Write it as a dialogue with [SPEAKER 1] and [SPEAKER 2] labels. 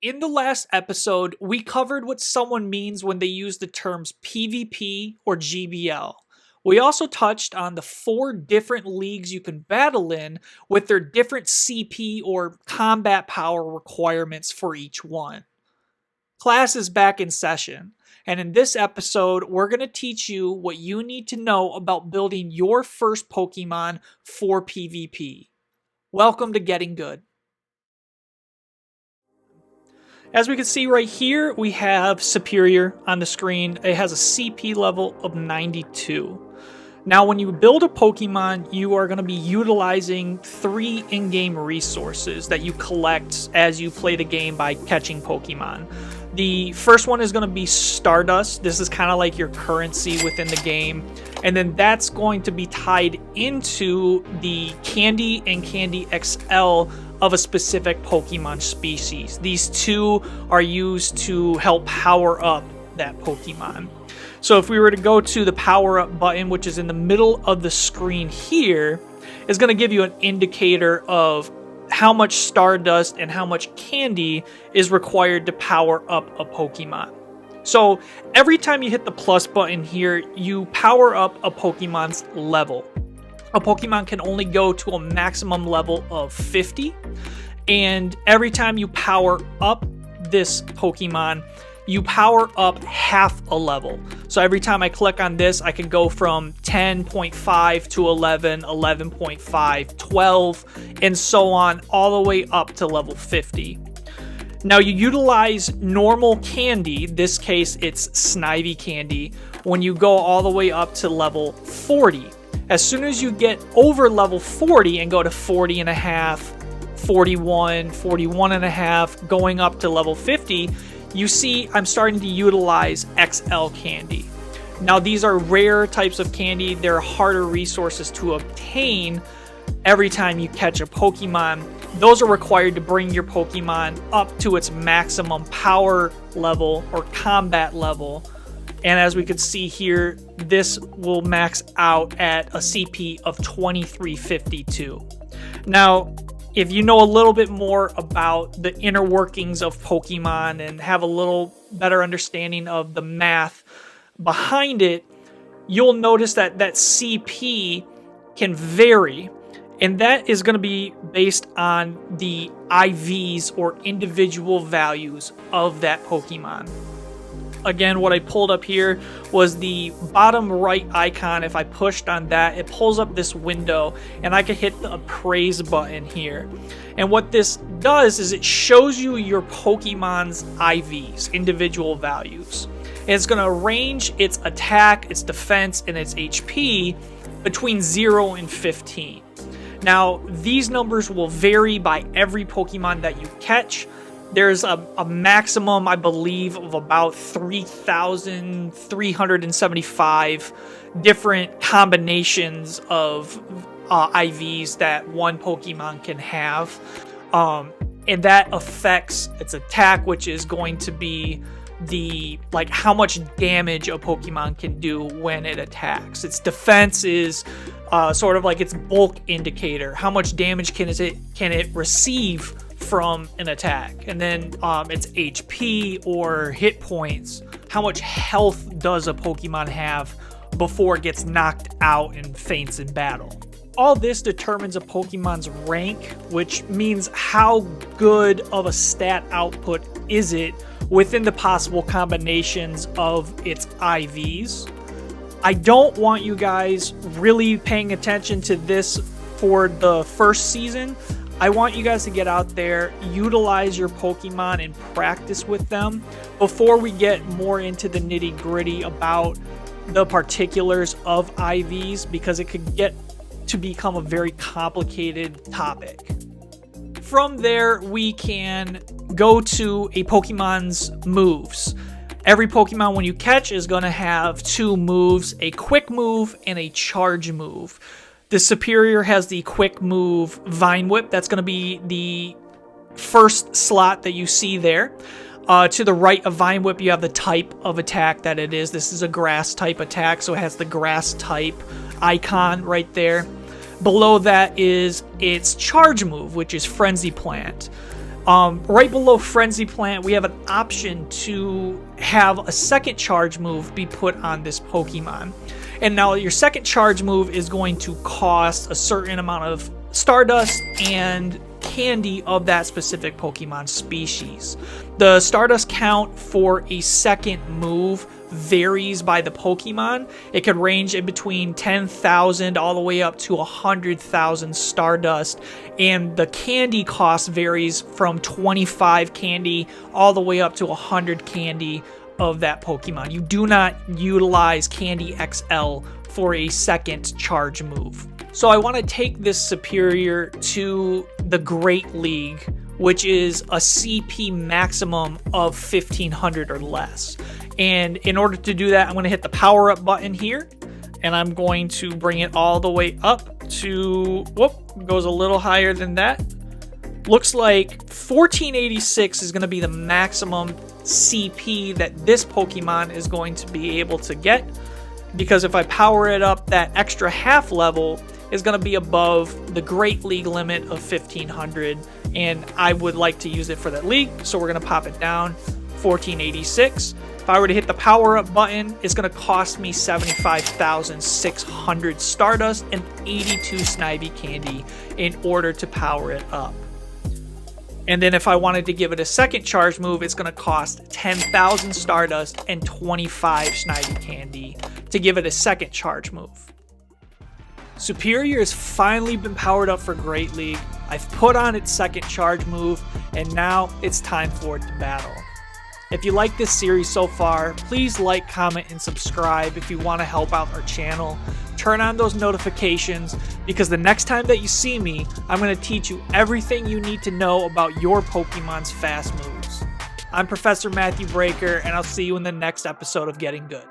[SPEAKER 1] In the last episode, we covered what someone means when they use the terms PvP or GBL. We also touched on the 4 different leagues you can battle in with their different CP or combat power requirements for each one. Class is back in session, and in this episode, we're going to teach you what you need to know about building your first Pokemon for PvP. Welcome to Getting Good. As we can see right here, we have Superior on the screen. It has a CP level of 92. Now, when you build a Pokemon, you are going to be utilizing 3 in-game resources that you collect as you play the game by catching Pokemon. The first one is going to be Stardust. This is kind of like your currency within the game. And then that's going to be tied into the Candy and Candy XL of a specific Pokemon species. These 2 are used to help power up that Pokemon. So if we were to go to the power up button, which is in the middle of the screen here, is going to give you an indicator of how much Stardust and how much Candy is required to power up a Pokemon. So every time you hit the plus button here, you power up a Pokemon's level. A Pokemon can only go to a maximum level of 50, and every time you power up this Pokemon, you power up half a level. So every time I click on this, I can go from 10.5 to 11, 11.5, 12, and so on, all the way up to level 50. Now you utilize normal candy, this case it's Snivy candy, when you go all the way up to level 40. As soon as you get over level 40 and go to 40 and a half, 41, 41 and a half, going up to level 50, you see I'm starting to utilize XL candy. Now these are rare types of candy. They're harder resources to obtain every time you catch a Pokemon. Those are required to bring your Pokemon up to its maximum power level or combat level. And as we could see here, this will max out at a CP of 2352. Now, if you know a little bit more about the inner workings of Pokemon and have a little better understanding of the math behind it, you'll notice that that CP can vary. And that is going to be based on the IVs or individual values of that Pokemon. Again, what I pulled up here was the bottom right icon. If I pushed on that, it pulls up this window and I can hit the appraise button here. And what this does is it shows you your Pokemon's IVs, individual values. And it's going to range its attack, its defense, and its HP between 0 and 15. Now, these numbers will vary by every Pokemon that you catch. There's a maximum, I believe, of about 3,375 different combinations of IVs that one Pokemon can have. And that affects its attack, which is going to be how much damage a Pokemon can do when it attacks. Its defense is sort of like its bulk indicator. How much damage can it receive from an attack? And then its HP or hit points. How much health does a Pokemon have before it gets knocked out and faints in battle? All this determines a Pokemon's rank, which means how good of a stat output is it within the possible combinations of its IVs. I don't want you guys really paying attention to this for the first season. I want you guys to get out there, utilize your Pokemon, and practice with them before we get more into the nitty-gritty about the particulars of IVs, because it could get to become a very complicated topic. From there, we can go to a Pokemon's moves. Every Pokemon when you catch is going to have 2 moves, a quick move and a charge move. The Superior has the quick move Vine Whip. That's going to be the first slot that you see there. To the right of Vine Whip, you have the type of attack that it is. This is a grass type attack, so it has the grass type icon right there. Below that is its charge move, which is Frenzy Plant. Right below Frenzy Plant, we have an option to have a second charge move be put on this Pokemon. And now your second charge move is going to cost a certain amount of Stardust and candy of that specific Pokemon species. The Stardust count for a second move varies by the Pokemon. It could range in between 10,000 all the way up to 100,000 Stardust, and the candy cost varies from 25 candy all the way up to 100 candy of that Pokemon. You do not utilize Candy XL for a second charge move. So I want to take this Superior to the Great League, which is a CP maximum of 1500 or less. And in order to do that, I'm going to hit the power up button here, and I'm going to bring it all the way up to, whoop, goes a little higher than that. Looks like 1486 is going to be the maximum CP that this Pokemon is going to be able to get, because if I power it up, that extra half level is going to be above the Great League limit of 1500, and I would like to use it for that league, so we're going to pop it down 1486. If I were to hit the power up button, it's going to cost me 75,600 Stardust and 82 Snivy candy in order to power it up. And then if I wanted to give it a second charge move, it's going to cost 10,000 Stardust and 25 Snivy candy to give it a second charge move. Superior has finally been powered up for Great League. I've put on its second charge move, and now it's time for it to battle. If you like this series so far, please like, comment, and subscribe if you want to help out our channel. Turn on those notifications, because the next time that you see me, I'm going to teach you everything you need to know about your Pokemon's fast moves. I'm Professor Matthew Breaker, and I'll see you in the next episode of Getting Good.